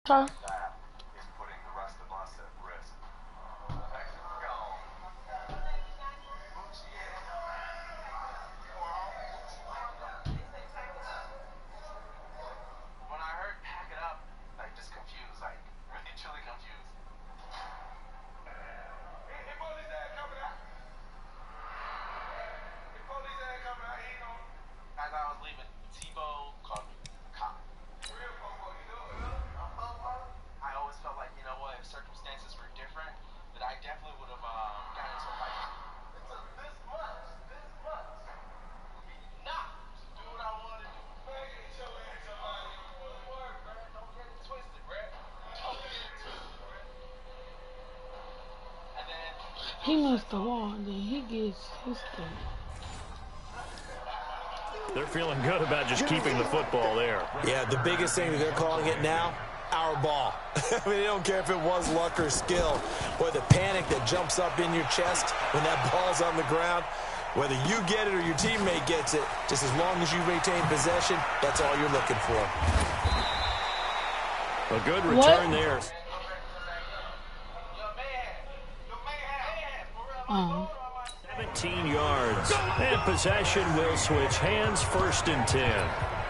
Okay. He must have won. Then he gets his stuff. They're feeling good about just keeping the football there. Yeah, the biggest thing that they're calling it now, our ball. I mean, they don't care if it was luck or skill, or the panic that jumps up in your chest when that ball's on the ground. Whether you get it or your teammate gets it, just as long as you retain possession, that's all you're looking for. A good return there. 17 yards. And possession will switch hands, 1st and 10.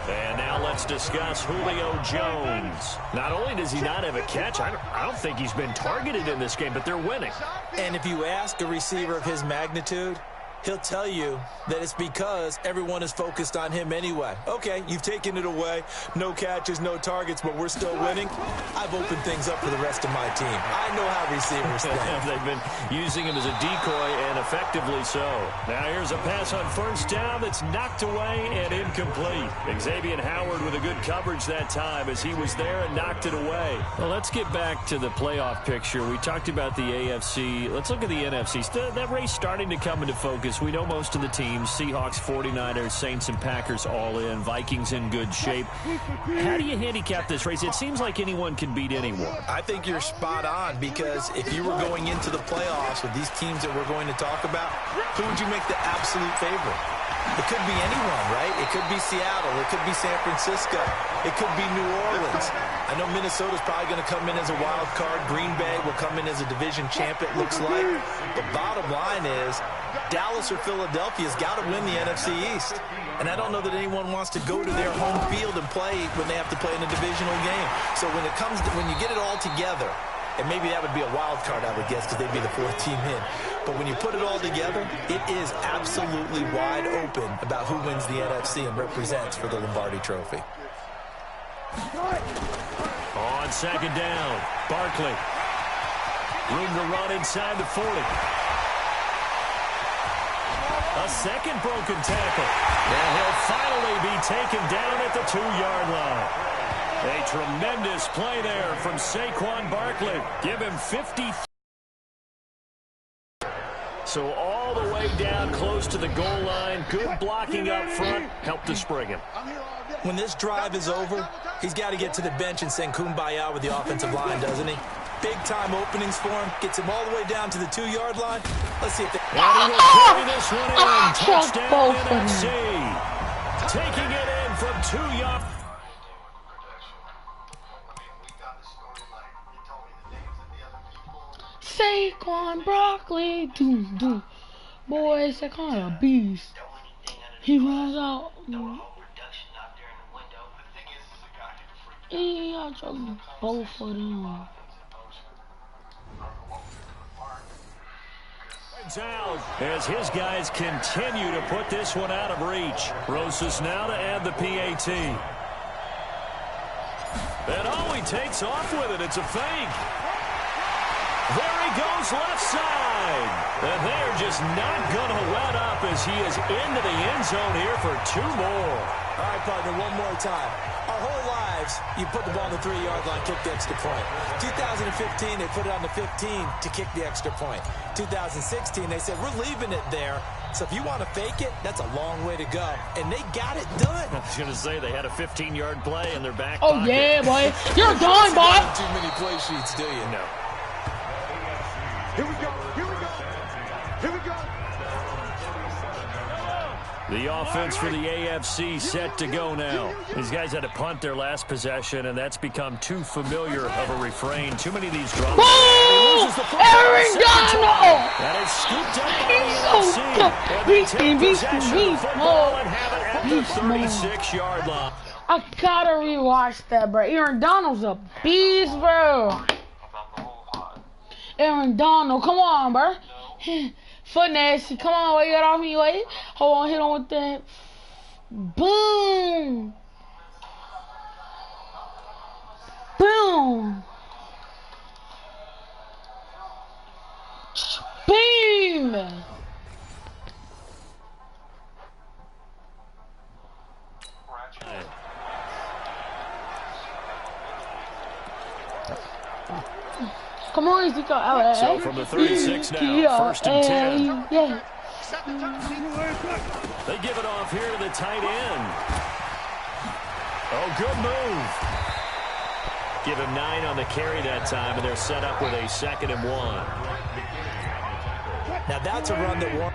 And now let's discuss Julio Jones. Not only does he not have a catch, I don't think he's been targeted in this game, but they're winning. And if you ask a receiver of his magnitude, he'll tell you that it's because everyone is focused on him anyway. Okay, you've taken it away. No catches, no targets, but we're still winning. I've opened things up for the rest of my team. I know how receivers think. They've been using him as a decoy, and effectively so. Now here's a pass on 1st down that's knocked away and incomplete. Xavier Howard with a good coverage that time as he was there and knocked it away. Well, let's get back to the playoff picture. We talked about the AFC. Let's look at the NFC. That race starting to come into focus. We know most of the teams, Seahawks, 49ers, Saints, and Packers all in. Vikings in good shape. How do you handicap this race? It seems like anyone can beat anyone. I think you're spot on, because if you were going into the playoffs with these teams that we're going to talk about, who would you make the absolute favorite? It could be anyone, right? It could be Seattle. It could be San Francisco. It could be New Orleans. I know Minnesota's probably going to come in as a wild card. Green Bay will come in as a division champ, it looks like. But bottom line is, Dallas or Philadelphia's got to win the NFC East. And I don't know that anyone wants to go to their home field and play when they have to play in a divisional game. So when you get it all together, and maybe that would be a wild card, I would guess, because they'd be the 4th team in. But when you put it all together, it is absolutely wide open about who wins the NFC and represents for the Lombardi Trophy. On 2nd down, Barkley. Room to run inside the 40. A second broken tackle. And he'll finally be taken down at the 2-yard line. A tremendous play there from Saquon Barkley. Give him 50. So all the way down close to the goal line. Good blocking up front. Helped to spring him. When this drive is over, he's got to get to the bench and sing Kumbaya with the offensive line, doesn't he? Big-time openings for him. Gets him all the way down to the 2-yard line. Let's see if they... And he will carry this one in. Touchdown NFC. Taking it in from 2 yards. Saquon Barkley, do. Boy, Saquon a beast. He runs out. I choked both of them. As his guys continue to put this one out of reach. Rosas now to add the PAT. And he takes off with it. It's a fake. There he goes left side. And they're just not going to let up as he is into the end zone here for 2 more. All right, partner, one more time. Our whole lives, you put the ball on the 3-yard line, kick the extra point. 2015, they put it on the 15 to kick the extra point. 2016, they said, we're leaving it there. So if you want to fake it, that's a long way to go. And they got it done. I was going to say, they had a 15-yard play in their back pocket. Oh, yeah, boy. You're done, boy. Too many play sheets, do you? No. Here we go. Here we go. Here we go. The offense for the AFC set to go now. These guys had to punt their last possession, and that's become too familiar of a refrain. Too many of these drops. Boom! Aaron Donald! That is scooped up by the NFC. And they take possession of the football and have it at the 36-yard line. I gotta rewatch that, bro. Aaron Donald's a beast, bro. Aaron Donald, come on, bro. Foot nasty. Come on, wait, get off me, wait. Hold on, hit on with that. Boom. Boom. Beam. Come on, Ezekiel. So from the 36 now, first and 10. Yeah. They give it off here to the tight end. Oh, good move. Give him 9 on the carry that time, and they're set up with a 2nd and 1. Now that's a run that won.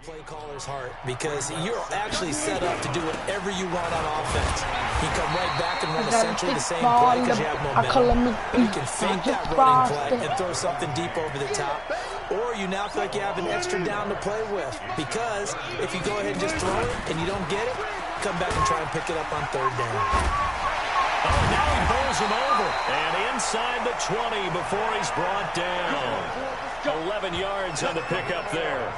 Play caller's heart, because you're actually set up to do whatever you want on offense. You come right back and run essentially the same play because you have momentum. You can fake that running play and throw something deep over the top, or you now feel like you have an extra down to play with, because if you go ahead and just throw it and you don't get it, come back and try and pick it up on 3rd down. Oh, now he bowls him over. And inside the 20 before he's brought down. 11 yards on the pickup there.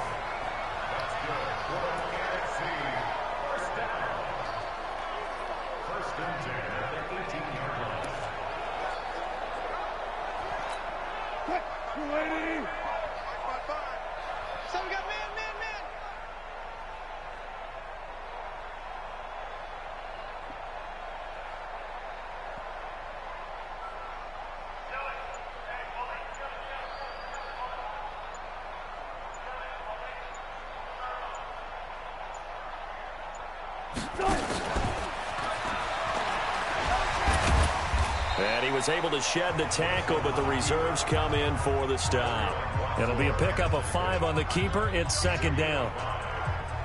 And he was able to shed the tackle, but the reserves come in for the stop. It'll be a pickup of 5 on the keeper. It's 2nd down.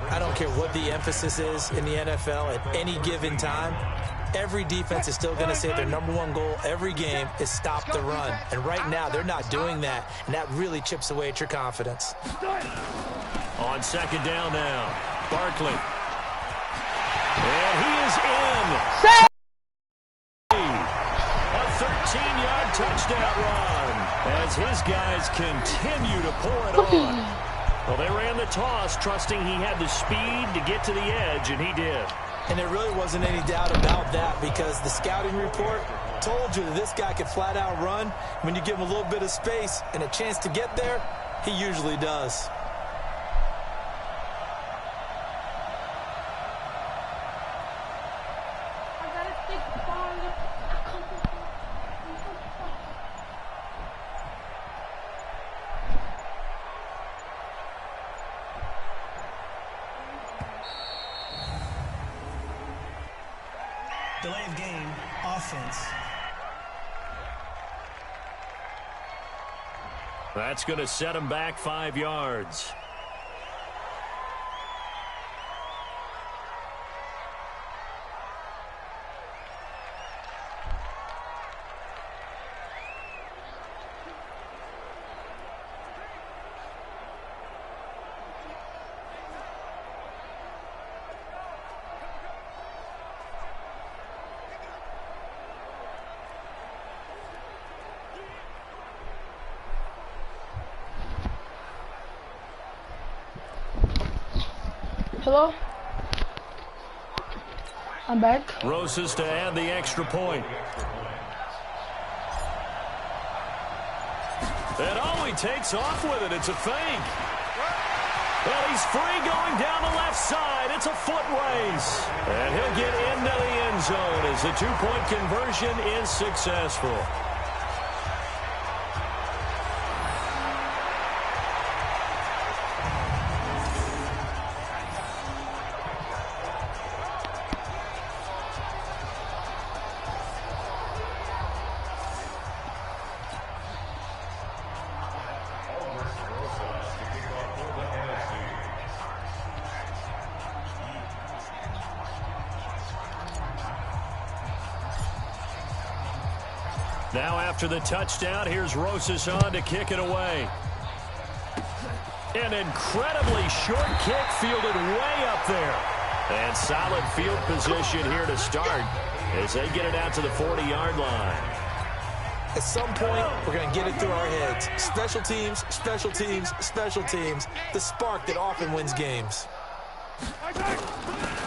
I don't care what the emphasis is in the NFL at any given time. Every defense is still going to say their #1 goal every game is stop the run. And right now, they're not doing that, and that really chips away at your confidence. On 2nd down now, Barkley. And he is in. A 13-yard touchdown run as his guys continue to pour it on. Well, they ran the toss, trusting he had the speed to get to the edge, and he did. And there really wasn't any doubt about that, because the scouting report told you that this guy could flat out run. When you give him a little bit of space and a chance to get there, he usually does. Delay of game, offense. That's going to set him back 5 yards. Hello? I'm back. Rosas to add the extra point. And oh, he takes off with it. It's a fake. Well, he's free going down the left side. It's a foot race. And he'll get into the end zone as the two-point conversion is successful. Now after the touchdown, here's Rosas on to kick it away. An incredibly short kick fielded way up there. And solid field position here to start as they get it out to the 40-yard line. At some point, we're going to get it through our heads. Special teams, special teams, special teams. The spark that often wins games.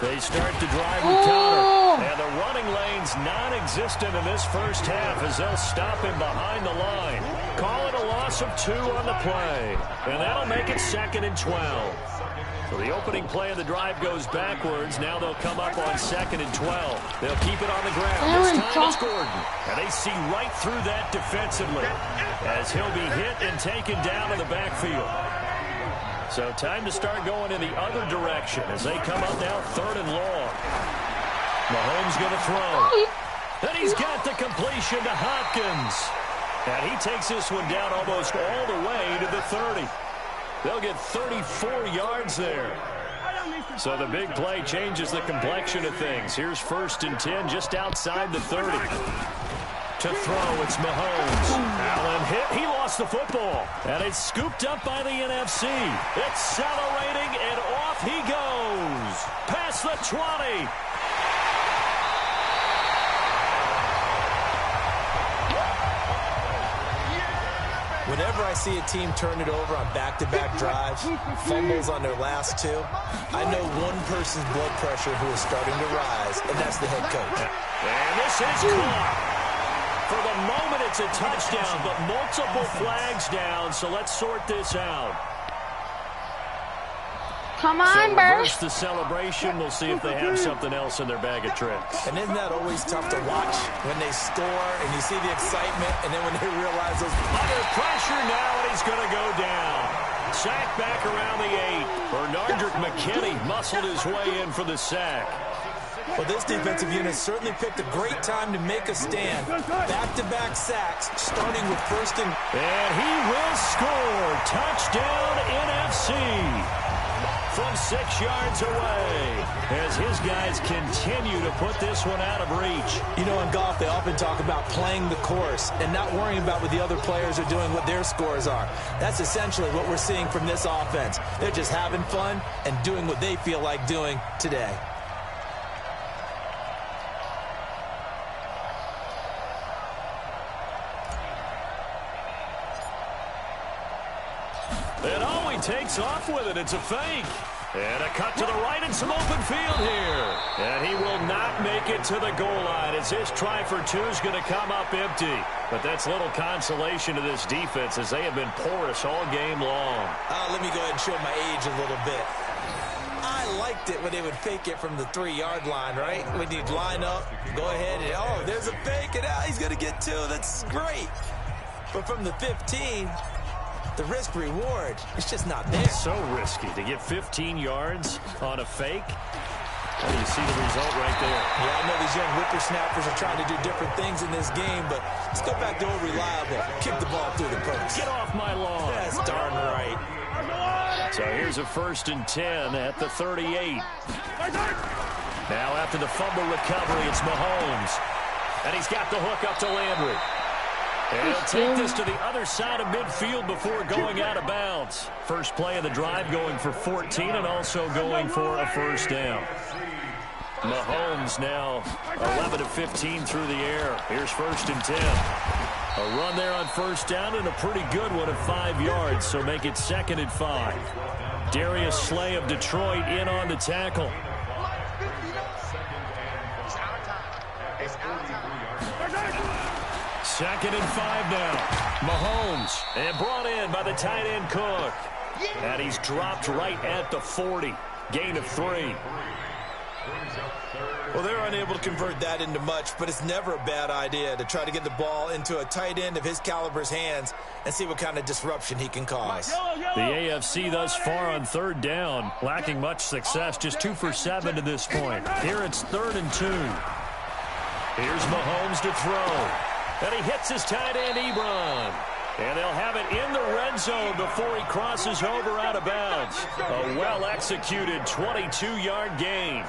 They start to drive with counter. And the running lane's non-existent in this first half as they'll stop him behind the line. Call it a loss of 2 on the play. And that'll make it 2nd and 12. So the opening play of the drive goes backwards. Now they'll come up on 2nd and 12. They'll keep it on the ground. This time it's Gordon. And they see right through that defensively as he'll be hit and taken down in the backfield. So time to start going in the other direction as they come up now 3rd and long. Mahomes going to throw. And he's got the completion to Hopkins. And he takes this one down almost all the way to the 30. They'll get 34 yards there. So the big play changes the complexion of things. Here's 1st and 10 just outside the 30. To throw, it's Mahomes. Allen hit. He lost the football. And it's scooped up by the NFC. Accelerating, and off he goes. Past the 20. Whenever I see a team turn it over on back-to-back drives, fumbles on their last 2, I know one person's blood pressure who is starting to rise, and that's the head coach. And this is caught. For the moment, it's a touchdown, but multiple flags down, so let's sort this out. Come on, Bert. Reverse the celebration. We'll see if they have something else in their bag of tricks. And isn't that always tough to watch when they score and you see the excitement, and then when they realize those... Under pressure now, and he's going to go down. Sack back around the 8. Bernardrick McKinney muscled his way in for the sack. Well, this defensive unit certainly picked a great time to make a stand. Back-to-back sacks, starting with 1st and... And he will score. Touchdown, NFC. From 6 yards away as his guys continue to put this one out of reach. You know, in golf, they often talk about playing the course and not worrying about what the other players are doing, what their scores are. That's essentially what we're seeing from this offense. They're just having fun and doing what they feel like doing today. And oh, he takes off with it. It's a fake. And a cut to the right and some open field here. And he will not make it to the goal line as his try for 2 is going to come up empty. But that's little consolation to this defense as they have been porous all game long. Let me go ahead and show my age a little bit. I liked it when they would fake it from the 3-yard line, right? When you'd line up, go ahead and, oh, there's a fake, and he's going to get 2. That's great. But from the 15... the risk-reward, it's just not there. It's so risky to get 15 yards on a fake. Well, you see the result right there. Yeah, I know these young whippersnappers are trying to do different things in this game, but let's go back to old reliable. Kick the ball through the post. Get off my lawn. That's darn right. So here's a 1st and 10 at the 38. Now after the fumble recovery, it's Mahomes. And he's got the hook up to Landry. And he'll take this to the other side of midfield before going out of bounds. First play of the drive going for 14 and also going for a 1st down. Mahomes now 11 of 15 through the air. Here's 1st and 10. A run there on 1st down and a pretty good one of 5 yards, so make it 2nd and 5. Darius Slay of Detroit in on the tackle. Second and 5 now. Mahomes, and brought in by the tight end Cook. And he's dropped right at the 40. Gain of 3. Well, they're unable to convert that into much, but it's never a bad idea to try to get the ball into a tight end of his caliber's hands and see what kind of disruption he can cause. The AFC thus far on 3rd down, lacking much success, just 2 for 7 to this point. Here it's 3rd and 2. Here's Mahomes to throw. And he hits his tight end, Ebron. And they'll have it in the red zone before he crosses over out of bounds. A well-executed 22-yard gain.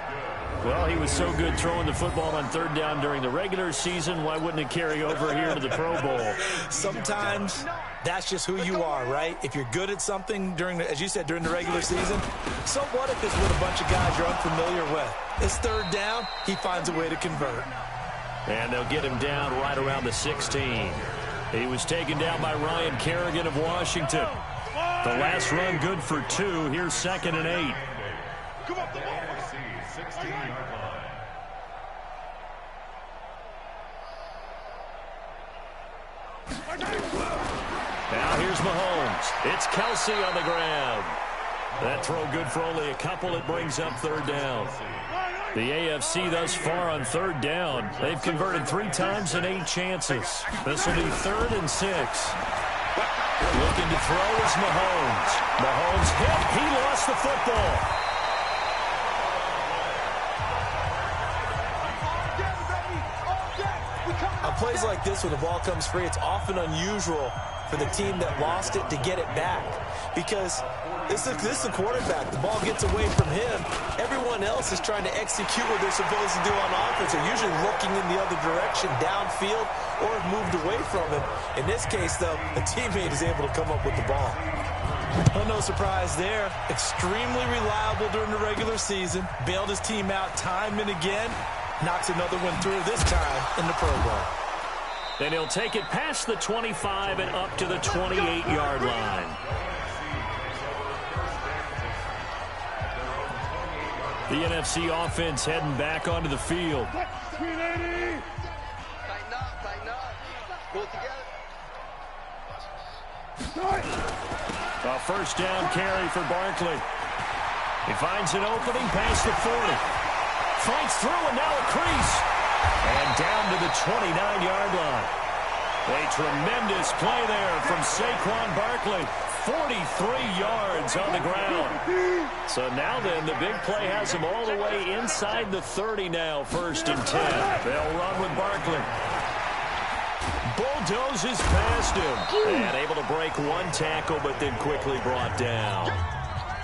Well, he was so good throwing the football on third down during the regular season. Why wouldn't it carry over here to the Pro Bowl? Sometimes that's just who you are, right? If you're good at something during, as you said, during the regular season, so what if it's with a bunch of guys you're unfamiliar with? It's third down. He finds a way to convert. And they'll get him down right around the 16. He was taken down by Ryan Kerrigan of Washington. The last run good for 2. Here's 2nd and 8. Come up the ball. 16-yard line. Now here's Mahomes. It's Kelsey on the ground. That throw good for only a couple. It brings up third down. The AFC thus far on third down. They've converted 3 times in 8 chances. This will be 3rd and 6. Looking to throw is Mahomes. Mahomes hit. He lost the football. On plays like this, when the ball comes free, it's often unusual for the team that lost it to get it back. Because this is a quarterback. The ball gets away from him. Everyone else is trying to execute what they're supposed to do on offense. They're usually looking in the other direction, downfield, or have moved away from him. In this case, though, a teammate is able to come up with the ball. Well, no surprise there. Extremely reliable during the regular season. Bailed his team out time and again. Knocks another one through, this time in the Pro Bowl. And he'll take it past the 25 and up to the 28-yard line. The NFC offense heading back onto the field. Tighten up. Pull it together. A first down carry for Barkley. He finds an opening past the 40. Fights through and now a crease. And down to the 29-yard line. A tremendous play there from Saquon Barkley. 43 yards on the ground. So now then, the big play has him all the way inside the 30 now, 1st and 10. They'll run with Barkley. Bulldozes past him. And able to break 1 tackle, but then quickly brought down.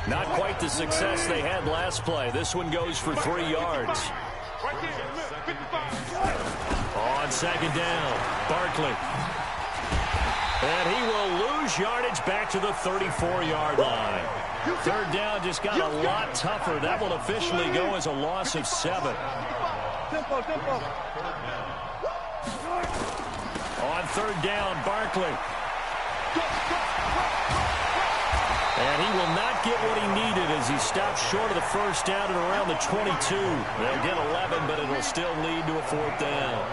Not quite the success they had last play. This one goes for 3 yards. On 2nd down, Barkley. And he will lose yardage back to the 34-yard line. 3rd down just got a lot tougher. That will officially go as a loss of 7. On 3rd down, Barkley. And he will not get what he needed as he stops short of the first down at around the 22. They'll get 11, but it'll still lead to a 4th down.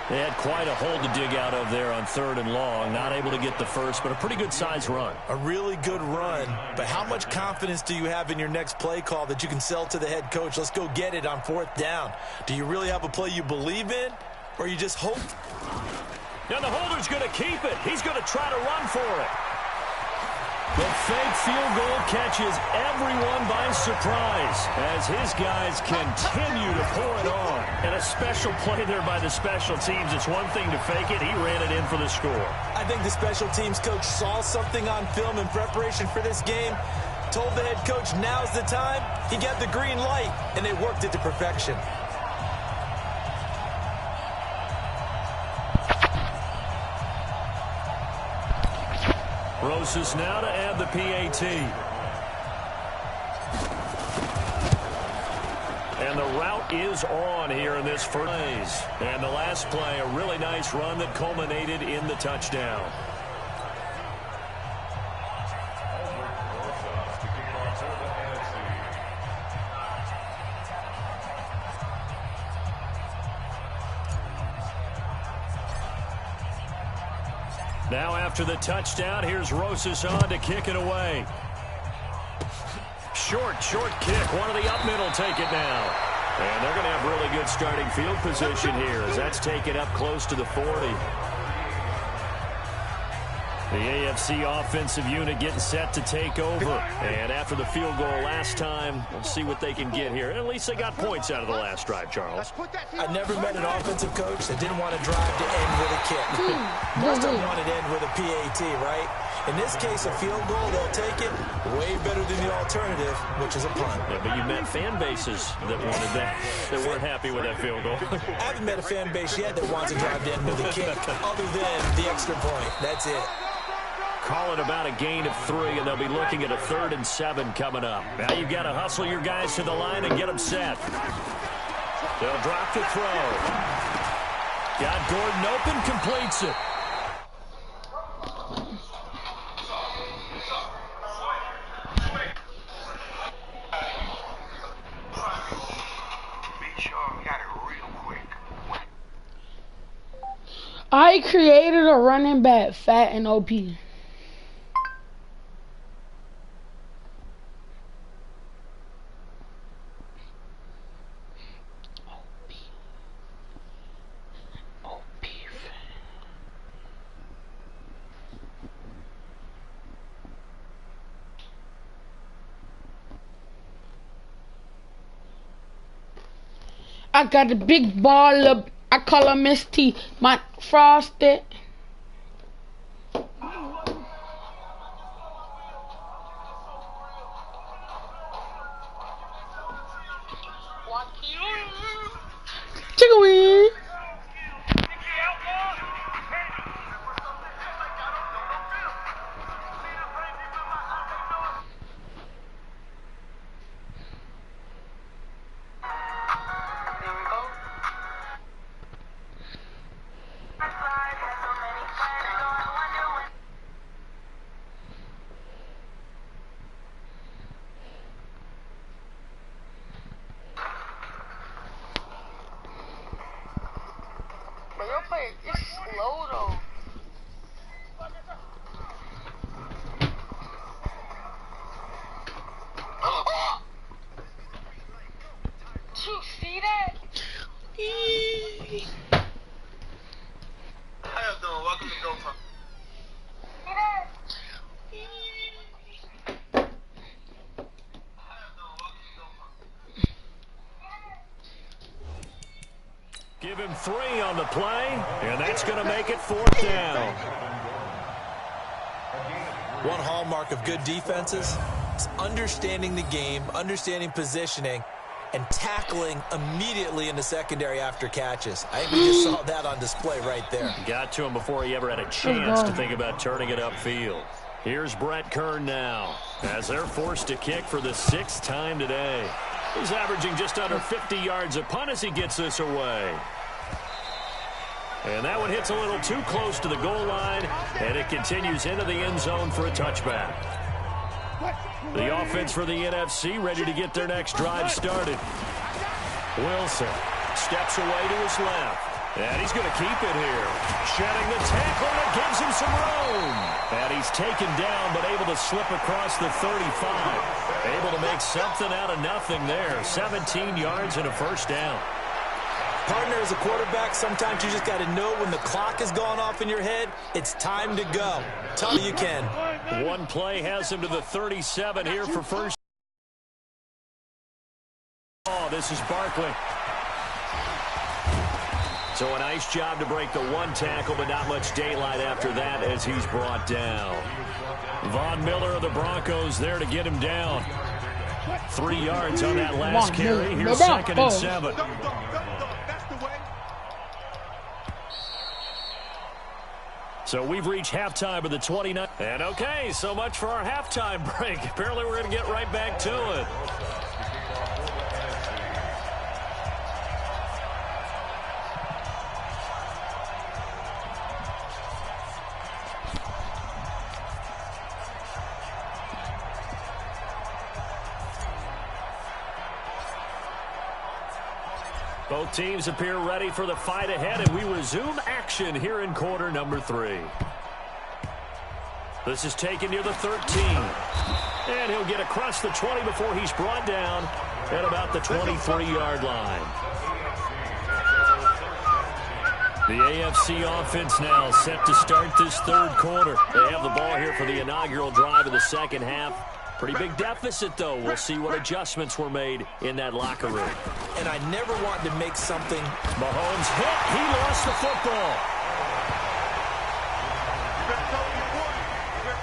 They had quite a hole to dig out of there on 3rd and long. Not able to get the first, but a pretty good-sized run. A really good run, but how much confidence do you have in your next play call that you can sell to the head coach? Let's go get it on 4th down. Do you really have a play you believe in, or you just hope? Now the holder's going to keep it. He's going to try to run for it. The fake field goal catches everyone by surprise as his guys continue to pour it on. And a special play there by the special teams. It's one thing to fake it. He ran it in for the score. I think the special teams coach saw something on film in preparation for this game, told the head coach now's the time. He got the green light, and they worked it to perfection. Rosas now to add the PAT. And the route is on here in this first play. And the last play, a really nice run that culminated in the touchdown. Now after the touchdown, here's Rosas on to kick it away. Short kick. One of the up middle take it now. And they're going to have really good starting field position here as that's taken up close to the 40. The AFC offensive unit getting set to take over. And after the field goal last time, we'll see what they can get here. And at least they got points out of the last drive, Charles. I never met an offensive coach that didn't want to drive to end with a kick. Most of them wanted to end with a PAT, right? In this case, a field goal, they'll take it. Way better than the alternative, which is a punt. Yeah, but you met fan bases that wanted that weren't happy with that field goal. I haven't met a fan base yet that wants to drive in with a kick other than the extra point. That's it. Call it about a gain of 3, and they'll be looking at a 3rd and 7 coming up. Now you've got to hustle your guys to the line and get them set. They'll drop to throw. Got Gordon open, completes it. I created a running back, fat and OP. I got a big ball of, I call him Miss T, my frosted. Chicken wing. It's slow though. Did you see that? How you doing? Welcome to GoPro. See that? Give him 3 on the play, and that's going to make it 4th down. One hallmark of good defenses is understanding the game, understanding positioning, and tackling immediately in the secondary after catches. I think we just saw that on display right there. Got to him before he ever had a chance to think about turning it upfield. Here's Brett Kern now, as they're forced to kick for the 6th time today. He's averaging just under 50 yards a punt as he gets this away. And that one hits a little too close to the goal line, and it continues into the end zone for a touchback. The offense for the NFC ready to get their next drive started. Wilson steps away to his left. And he's going to keep it here. Shedding the tackle that gives him some room. And he's taken down but able to slip across the 35. Able to make something out of nothing there. 17 yards and a first down. Partner, as a quarterback, sometimes you just got to know when the clock has gone off in your head, it's time to go. Tell me you can. One play has him to the 37 here for first. Oh, this is Barkley. So a nice job to break the 1 tackle, but not much daylight after that as he's brought down. Von Miller of the Broncos there to get him down. 3 yards on that last carry. Here's 2nd and 7. So we've reached halftime of the 29. And okay, so much for our halftime break. Apparently we're going to get right back to it. Both teams appear ready for the fight ahead, and we resume action here in quarter number 3. This is taken near the 13. And he'll get across the 20 before he's brought down at about the 23-yard line. The AFC offense now set to start this 3rd quarter. They have the ball here for the inaugural drive of the 2nd half. Pretty big deficit, though. We'll see what adjustments were made in that locker room. And I never want to make something. Mahomes hit. He lost the football.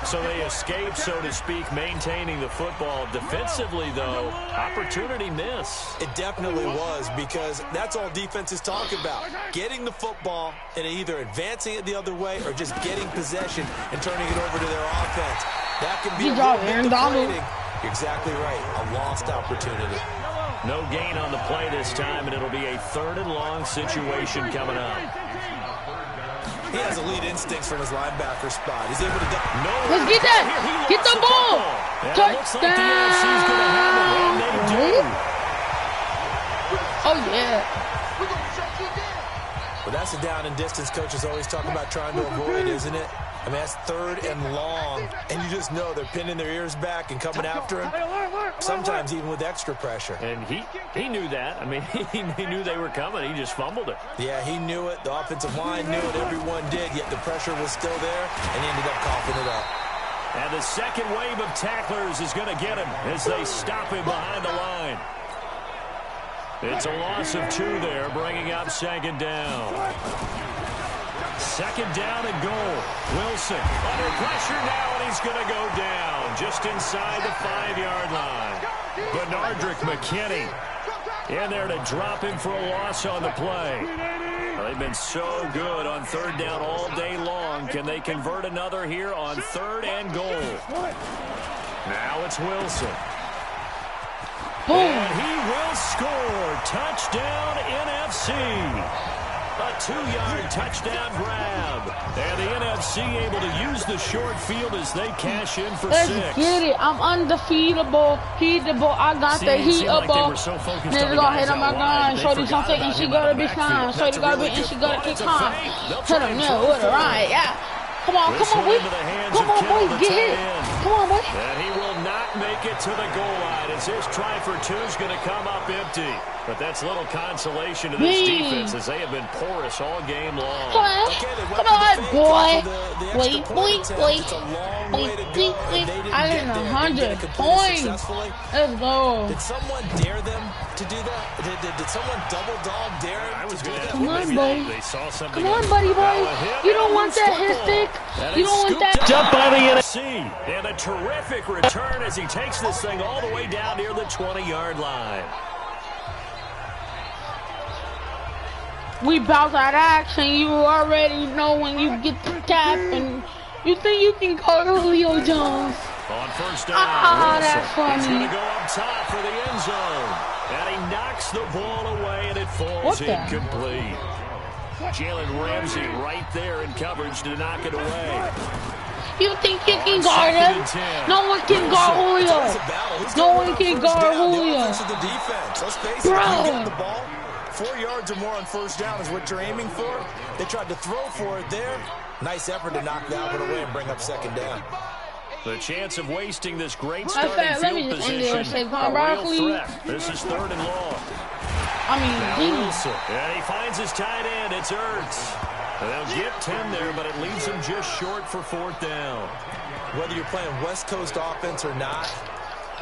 So they escape, so to speak, maintaining the football. Defensively, though, opportunity miss. It definitely was, because that's all defenses talk about. Getting the football and either advancing it the other way or just getting possession and turning it over to their offense. That can be a little bit deflating. You're exactly right. A lost opportunity. No gain on the play this time, and it'll be a 3rd and long situation coming up. He has elite instincts from his linebacker spot. He's able to... Let's get that. Get the ball. Touchdown. Oh, yeah. Well, that's a down and distance coaches always talk about trying to avoid, isn't it? I mean, that's 3rd and long, and you just know they're pinning their ears back and coming after him, sometimes even with extra pressure. And he knew that. I mean, he knew they were coming. He just fumbled it. Yeah, he knew it. The offensive line knew it. Everyone did, yet the pressure was still there, and he ended up coughing it up. And the second wave of tacklers is going to get him as they stop him behind the line. It's a loss of 2 there, bringing up 2nd down. 2nd down and goal. Wilson under pressure now, and he's going to go down just inside the 5-yard line. Benardrick McKinney in there to drop him for a loss on the play. Well, they've been so good on 3rd down all day long. Can they convert another here on 3rd and goal? Now it's Wilson. Boom. And he will score. Touchdown, NFC. A 2-yard touchdown grab. And the NFC able to use the short field as they cash in for 6. Let's get it. I'm undefeatable. Heatable. I got the heat up. Nigga gonna hit on my gun. Shorty something and she gotta be fine. Shorty gotta be and she gotta kick on. Hit him now with a right. Yeah. Come on, boy. Come on, boy. Get hit. Come on, boy. And he will not make it to the goal line as his try for 2 is going to come up empty. But that's little consolation to this defense as they have been porous all game long. Come on, boy. Wait. I got 100 points. Let's go. Did someone dare them to do that? Did someone double dog dare him to do that? Come on, boy. Come on, buddy, boy. You don't want that hit stick. You don't want that. Jump by the NFC. And a terrific return as he takes this thing all the way down near the 20-yard line. We bounce out of action. You already know when you get the tap and you think you can call Julio Jones. On 1st down, that's funny. He's going to go up top for the end zone. And he knocks the ball away and it falls incomplete. Jalen Ramsey right there in coverage to knock it away. You think you can guard him? No one can guard Julio. No one can guard Julio. Bro. 4 yards or more on 1st down is what you're aiming for. They tried to throw for it there. Nice effort to knock that one away and bring up 2nd down. The chance of wasting this great starting field position. A real threat. This is 3rd and long. Wilson. And he finds his tight end. It's Ertz. And they'll get 10 there, but it leaves him just short for 4th down. Whether you're playing West Coast offense or not,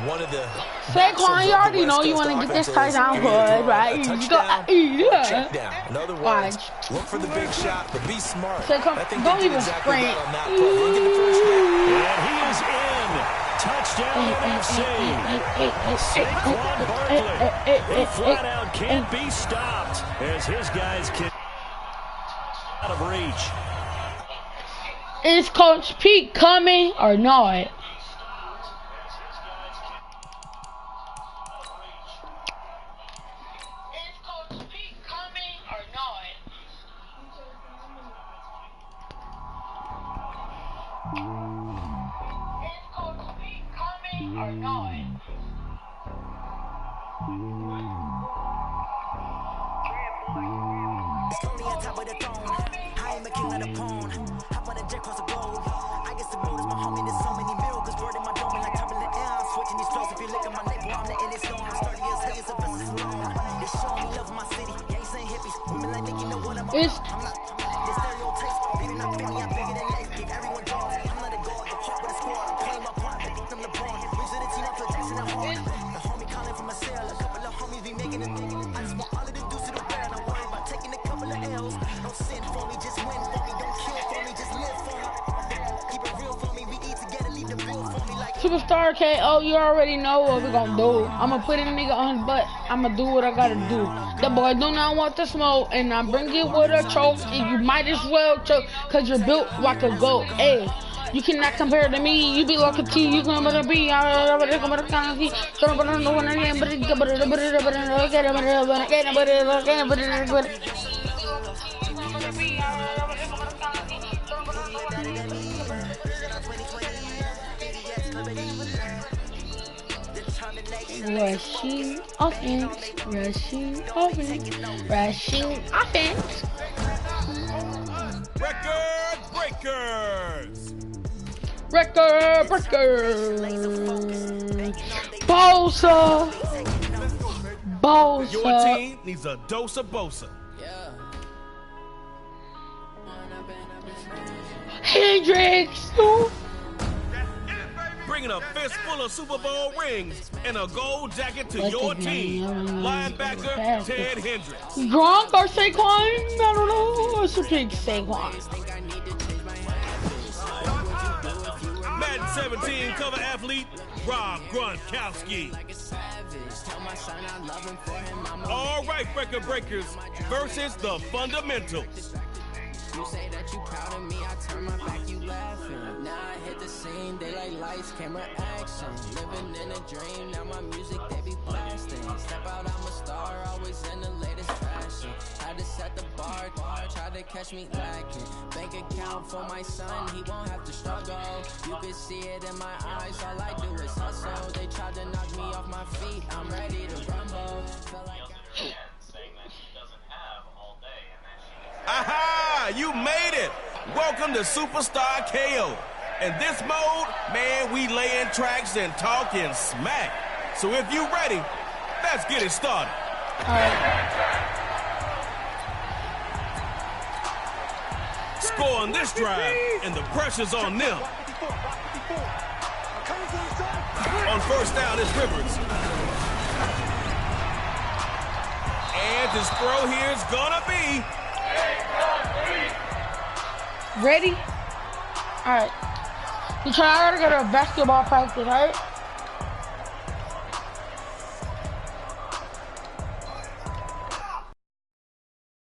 one of the Saquon, you already know you want to get this touchdown good, right? You go, check down. In other words, look for the big shot, but be smart. Saquon, don't even sprint. And he is in. Touchdown NFC. Saquon Barkley. He flat out can't be stopped as his guys can out of reach. Is Coach Pete coming or not? Superstar KO, you already know what we're gonna do. I'm gonna put a nigga on his butt. I'm gonna do what I gotta do. The boy do not want the smoke, and I bring it with a choke. And you might as well choke, cause you're built like a goat. Hey, you cannot compare to me. You be like a T, you come to be. Rushing offense, rushing offense, rushing offense. Record breakers. Record breakers. Bosa. Bosa. Your team needs a dose of Bosa. Hendricks. Bringing a fistful of Super Bowl rings and a gold jacket to your team. Linebacker Ted Hendricks. Gronk or Saquon? I don't know. It's a big Saquon. Madden 17 cover athlete Rob Gronkowski. All right, record breakers versus the fundamentals. You say that you proud of me, I turn my back, you laughing. Now I hit the scene, they like lights, camera, action. Living in a dream, now my music, they be blasting. Step out, I'm a star, always in the latest fashion. Had to set the bar, try to catch me lacking. Bank account for my son, he won't have to struggle. You can see it in my eyes, all I do is hustle. They tried to knock me off my feet, I'm ready to rumble. Feel like Aha! You made it! Welcome to Superstar KO. In this mode, man, we laying tracks and talking smack. So if you ready, let's get it started. All right. Score on this drive, and the pressure's on them. On first down is Rivers. And his throw here is gonna be... Ready? Alright. I gotta go to basketball practice, alright?